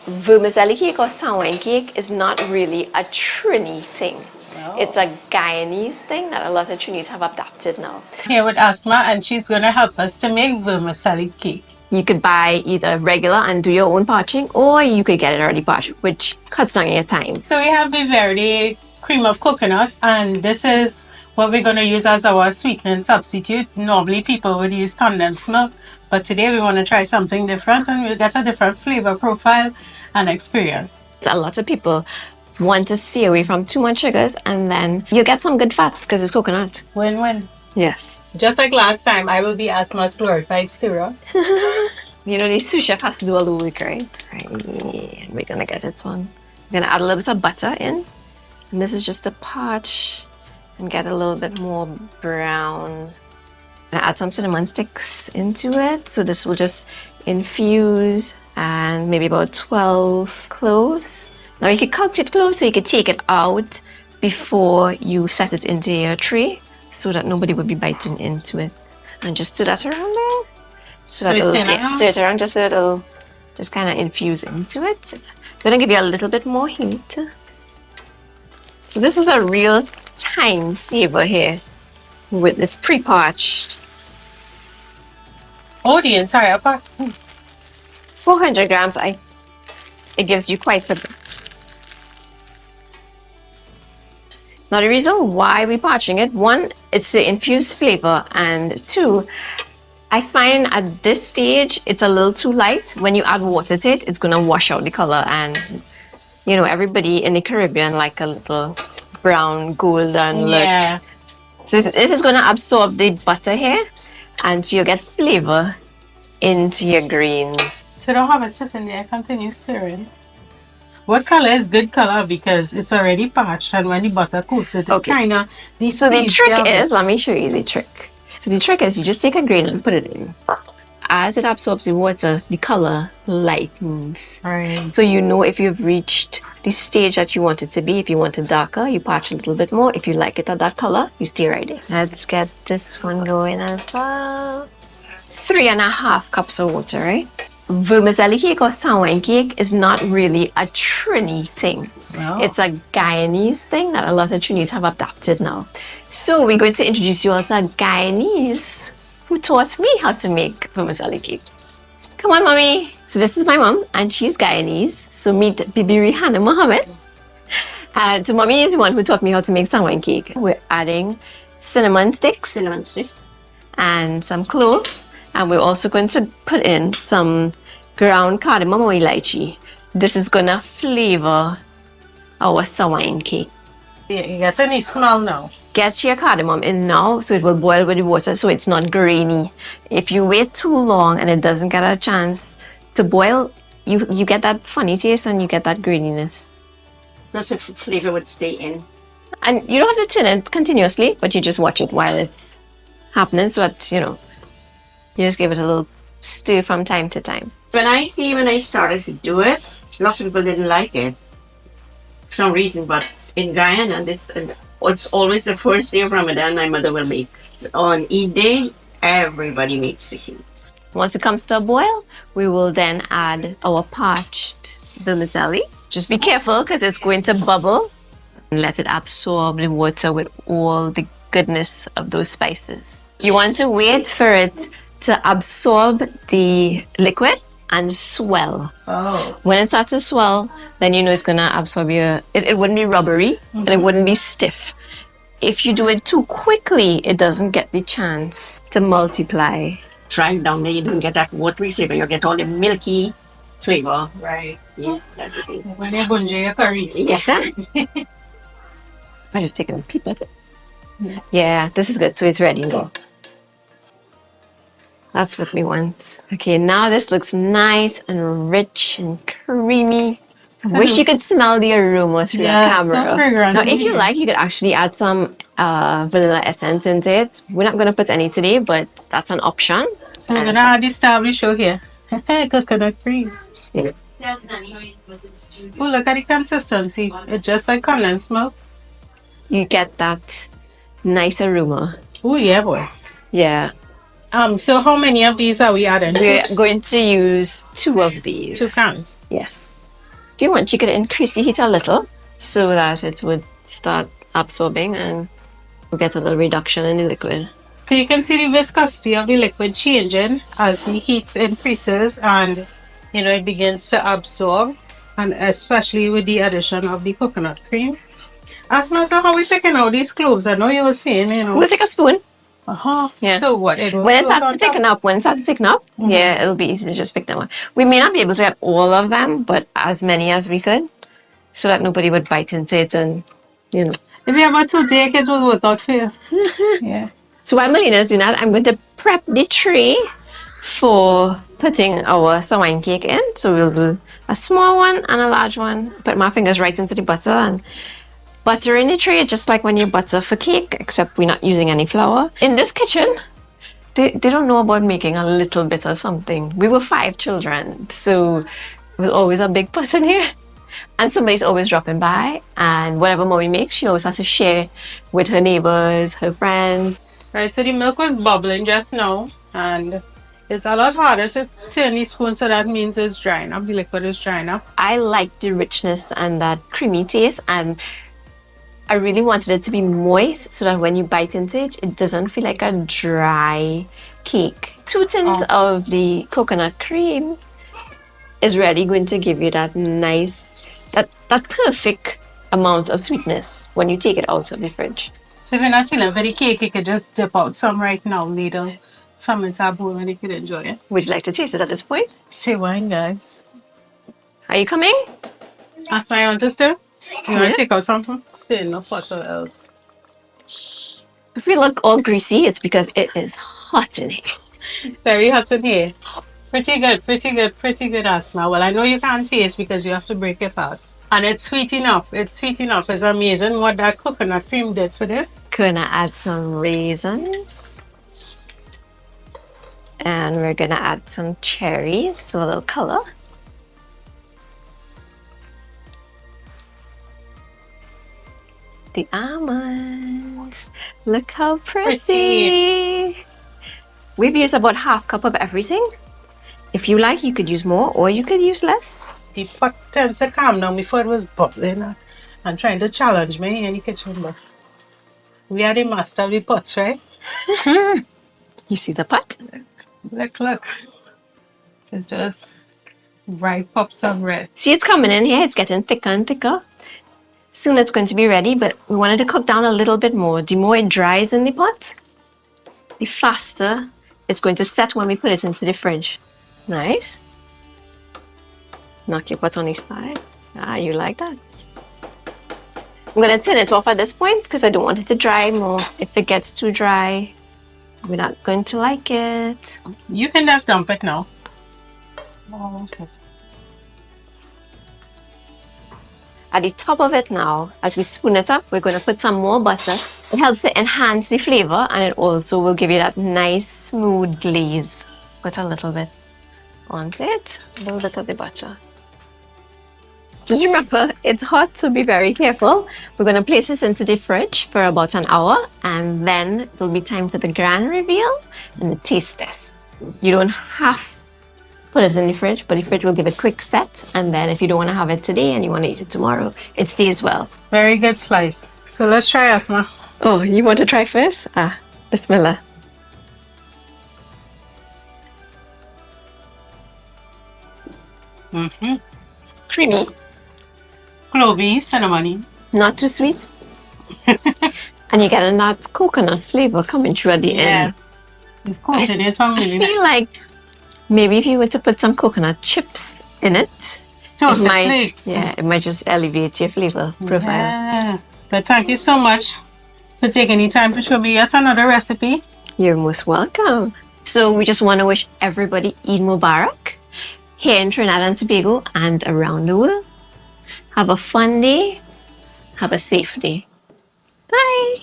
Vermicelli cake or Sawine cake is not really a Trini thing. No. It's a Guyanese thing that a lot of Trinis have adopted now. Here with Asma, and she's going to help us to make vermicelli cake. You could buy either regular and do your own parching, or you could get it already parched, which cuts down your time. So we have Viverde cream of coconut, and this is what we're going to use as our sweetening substitute. Normally people would use condensed milk, but today we want to try something different, and we'll get a different flavor profile and experience. A lot of people want to stay away from too much sugars, and then you'll get some good fats because it's coconut. Win-win. Yes. Just like last time, I will be Asma's glorified stirrer. You know, the sous chef has to do all the work, right? Right. We're gonna get it on. We're gonna add a little bit of butter in. And this is just to parch and get a little bit more brown. Gonna add some cinnamon sticks into it. So this will just infuse, and maybe about 12 cloves. Now you could calculate cloves so you could take it out before you set it into your tray, so that nobody would be biting into it. And just stir that around there. So that it'll stir it around just so it'll just kind of infuse into it. I'm gonna give you a little bit more heat. So this is a real time saver here with this pre-parched. Oh, the entire pot. It's 400 grams. It gives you quite a bit. Now the reason why we're parching it, one, it's to infuse flavor, and two, I find at this stage it's a little too light. When you add water to it, it's gonna wash out the color, and you know, everybody in the Caribbean like a little brown golden look. Yeah. So this is gonna absorb the butter here, and so you'll get flavor into your greens. So don't have it sitting there, continue stirring. What color is good color? Because it's already parched, and when the butter coats it, Okay. it kind of... So the trick is, let me show you the trick. So the trick is you just take a grain and put it in. As it absorbs the water, the color lightens. Right. So you know if you've reached the stage that you want it to be. If you want it darker, you parch a little bit more. If you like it at that color, you stay right there. Let's get this one going as well. 3.5 cups of water, right? Vermicelli cake or Sawine cake is not really a Trini thing. No. It's a Guyanese thing that a lot of Trinis have adopted now. So we're going to introduce you all to a Guyanese who taught me how to make vermicelli cake. Come on, mommy. So this is my mom, and she's Guyanese. So meet Bibi Rihanna Mohammed. So mommy is the one who taught me how to make Sawine cake. We're adding cinnamon sticks. And some cloves, and we're also going to put in some ground cardamom or elaichi. This is gonna flavor our Sawine cake. Yeah, you get any smell now. Get your cardamom in now so it will boil with the water so it's not grainy. If you wait too long and it doesn't get a chance to boil, you get that funny taste and you get that graininess. Plus the flavor would stay in. And you don't have to tin it continuously, but you just watch it while it's happening, so that you know, you just give it a little stir from time to time. When I started to do it, lots of people didn't like it for some reason, but in Guyana, it's always the first day of Ramadan my mother will make. On Eid day, everybody makes the cake. Once it comes to a boil, we will then add our parched vermicelli. Just be careful because it's going to bubble, and let it absorb the water with all the goodness of those spices. You want to wait for it to absorb the liquid and swell. Oh. When it starts to swell, then you know it's gonna absorb it wouldn't be rubbery, and it wouldn't be stiff. If you do it too quickly, it doesn't get the chance to multiply. Try it down there, you don't get that watery flavor, you get all the milky flavor. Right. Yeah, that's the thing. When you bunge your curry. Yeah. I just take a peep at it. Yeah, this is good. So it's ready. Go. That's what we want. Okay, now this looks nice and rich and creamy. I wish you could smell the aroma through the camera. So fragrant. Now, if you like, you could actually add some vanilla essence into it. We're not going to put any today, but that's an option. So we're gonna add the star we show here. Coconut cream. Yeah. Oh, look at the consistency. It's just like condensed milk. You get that nice aroma. Oh yeah, boy. Yeah. So how many of these are we adding? We're going to use 2 of these. 2 cans. Yes. If you want, you could increase the heat a little so that it would start absorbing and we'll get a little reduction in the liquid. So you can see the viscosity of the liquid changing as the heat increases and it begins to absorb, and especially with the addition of the coconut cream. Asma, so how are we picking out these cloves? I know you were saying, We'll take a spoon. Yeah. So what? When it starts to thicken up, yeah, it'll be easy to just pick them up. We may not be able to get all of them, but as many as we could, so that nobody would bite into it and, If you have a toothache, it will work out for you. Yeah. So while Melina's doing that, I'm going to prep the tray for putting our sawine cake in. So we'll do a small one and a large one. Put my fingers right into the butter and butter in the tray, just like when you butter for cake, except we're not using any flour. In this kitchen, they don't know about making a little bit of something. We were 5 children, so it was always a big pot in here. And somebody's always dropping by, and whatever mommy makes, she always has to share with her neighbors, her friends. Right, so the milk was bubbling just now, and it's a lot harder to turn the spoon, so that means it's drying up. The liquid is drying up. I like the richness and that creamy taste, and I really wanted it to be moist so that when you bite into it, it doesn't feel like a dry cake. 2 tins of the coconut cream is really going to give you that nice, that perfect amount of sweetness when you take it out of the fridge. So if you're not feeling very cake, you could just dip out some right now, little some into a bowl and you could enjoy it. Would you like to taste it at this point? Sawine, guys. Are you coming? That's what I want to do. You want to take out something? Stay in the pot or else. If we look all greasy, it's because it is hot in here. Very hot in here. Pretty good, Asma. Well, I know you can't taste because you have to break it fast. And it's sweet enough. It's amazing what that coconut cream did for this. Gonna add some raisins. And we're gonna add some cherries, so a little color. The almonds. Look how pretty. We've used about 1/2 cup of everything. If you like, you could use more or you could use less. The pot tends to calm down before it was bubbling and trying to challenge me in the kitchen, but we are the master of the pots, right? You see the pot? Look. It's just ripe pops of red. See, it's coming in here. It's getting thicker and thicker. Soon it's going to be ready, but we wanted to cook down a little bit more. The more it dries in the pot, the faster it's going to set when we put it into the fridge. Nice. Knock your pot on each side. You like that? I'm going to turn it off at this point because I don't want it to dry more. If it gets too dry, we're not going to like it. You can just dump it now. At the top of it now, as we spoon it up, we're going to put some more butter. It helps to enhance the flavor and it also will give you that nice smooth glaze. Put a little bit on it, a little bit of the butter. Just remember, it's hot, so be very careful. We're going to place this into the fridge for about an hour, and then it will be time for the grand reveal and the taste test. You don't have to put it in the fridge, but the fridge will give it a quick set, and then if you don't want to have it today and you want to eat it tomorrow, it stays well. Very good slice. So let's try Asma. Oh, you want to try first? Bismillah. Creamy. Clovey, cinnamony. Not too sweet. And you get a that coconut flavor coming through at the end. It's coated it on really I feel like maybe if you were to put some coconut chips in it, toasted flakes. Yeah, it might just elevate your flavor profile. Yeah. But thank you so much for taking the time to show me yet another recipe. You're most welcome. So we just want to wish everybody Eid Mubarak here in Trinidad and Tobago and around the world. Have a fun day. Have a safe day. Bye.